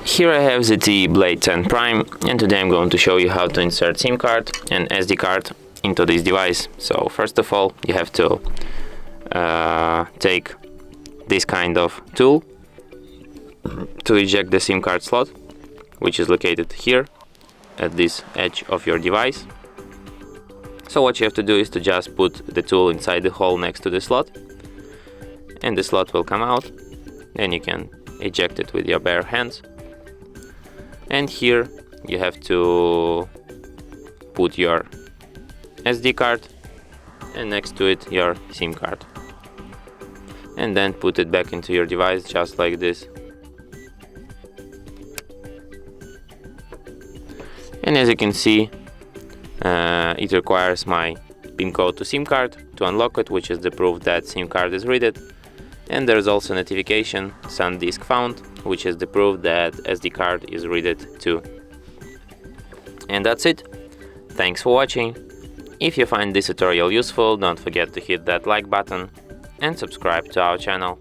Here I have ZTE Blade 10 Prime, and today I'm going to show you how to insert SIM card and SD card into this device. So first of all, you have to take this kind of tool to eject the SIM card slot, which is located here at this edge of your device. So what you have to do is to just put the tool inside the hole next to the slot, and the slot will come out, and you can eject it with your bare hands. And here you have to put your SD card and next to it your SIM card, and then put it back into your device just like this. And as you can see, it requires my PIN code to SIM card to unlock it, which is the proof that SIM card is read. And there's also notification SanDisk found, which is the proof that SD card is read too. And that's it. Thanks for watching. If you find this tutorial useful, don't forget to hit that like button and subscribe to our channel.